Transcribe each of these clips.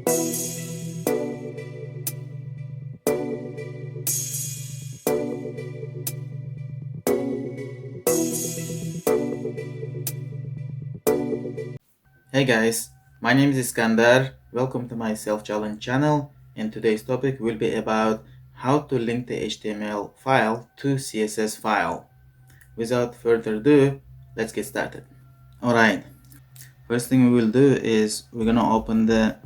Hey guys, my name is Iskandar. Welcome to my self-challenge channel, and today's topic will be about how to link the HTML file to CSS file. Without further ado, let's get started. Alright, first thing we will do is we're gonna open the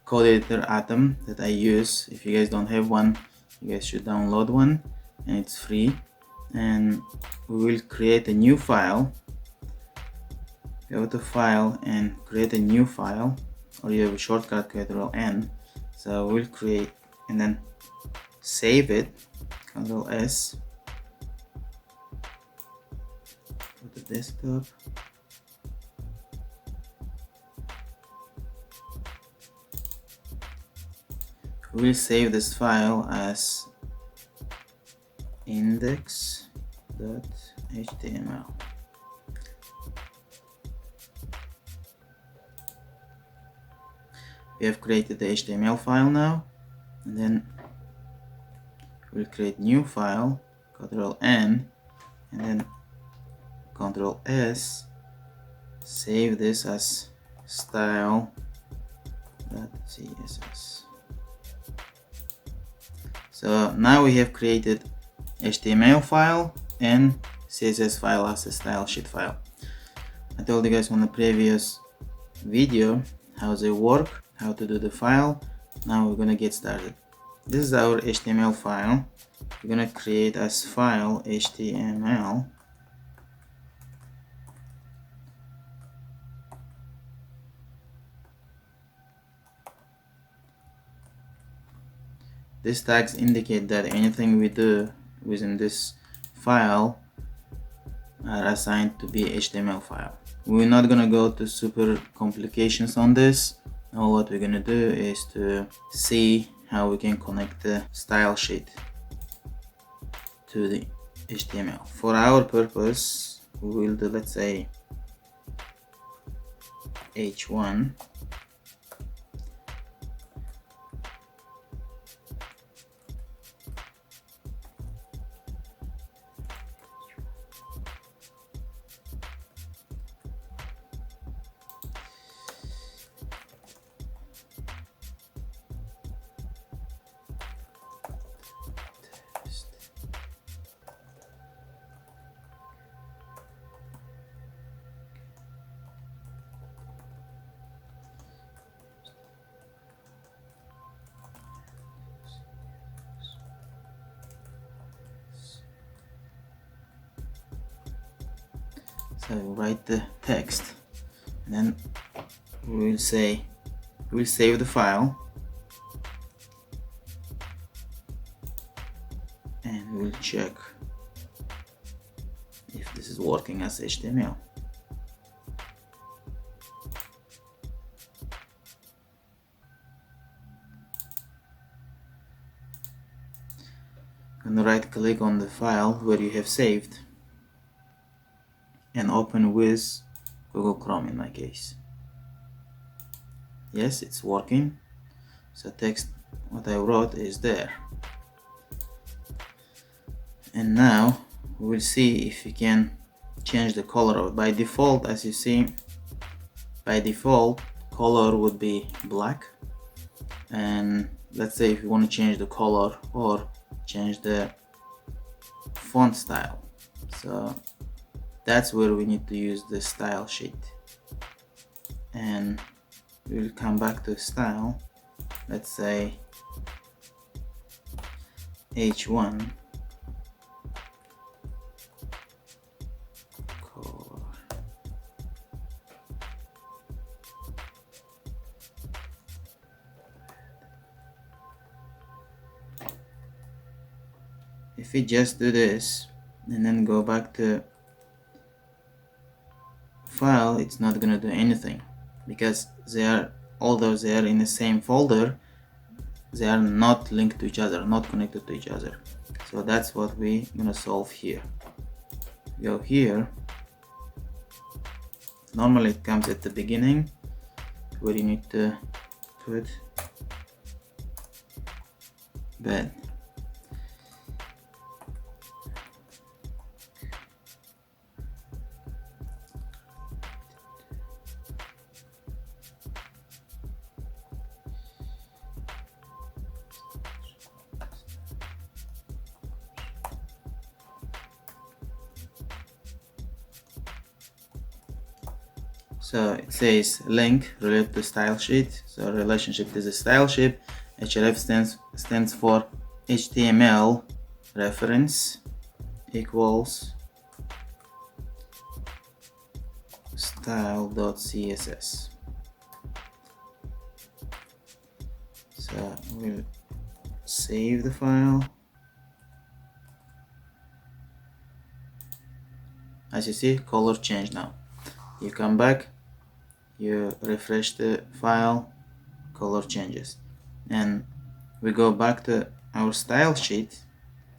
code editor Atom that I use. If you guys don't have one, you guys should download one, and it's free. And we will create a new file. Go to file and create a new file, or you have a shortcut Ctrl+N. So we'll create and then save it, Ctrl+S, go to desktop, we'll save this file as index.html. We have created the HTML file now, and then we'll create new file, Ctrl+N, and then Ctrl+S, save this as style.css. So now we have created HTML file and CSS file as a style sheet file. I told you guys on the previous video how they work, how to do the file. Now we're gonna get started. This is our HTML file. We're gonna create as file HTML. These tags indicate that anything we do within this file are assigned to be HTML file. We're not gonna go to super complications on this. Now what we're gonna do is to see how we can connect the style sheet to the HTML. For our purpose, we will do, let's say, h1. So write the text, and then we'll say we'll save the file, and we'll check if this is working as HTML. And right click on the file where you have saved and open with Google Chrome in my case. Yes, it's working. So text, what I wrote is there. And now we will see if we can change the color of it. By default, as you see, by default color would be black. And let's say if you want to change the color or change the font style, so that's where we need to use the style sheet. And we'll come back to style, let's say h1 color. If we just do this and then go back to file, it's not gonna do anything because they are, although they are in the same folder, they are not linked to each other, not connected to each other. So that's what we're gonna solve here. Go here. Normally it comes at the beginning where you need to put bed. So it says link related to style sheet. So relationship is a style sheet. href stands for HTML reference equals style.css. So we'll save the file. As you see, color change now. You come back, you refresh the file, color changes, and we go back to our style sheet.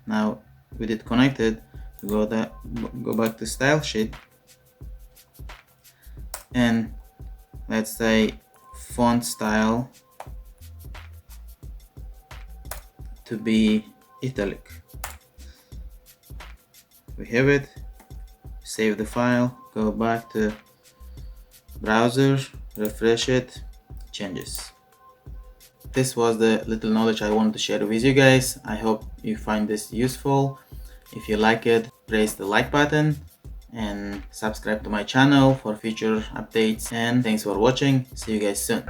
Now with it connected, we go back to style sheet, and let's say font style to be italic. We have it. Save the file, go back to browser, refresh it, changes. This was the little knowledge I wanted to share with you guys. I hope you find this useful. If you like it, press the like button and subscribe to my channel for future updates. And thanks for watching. See you guys soon.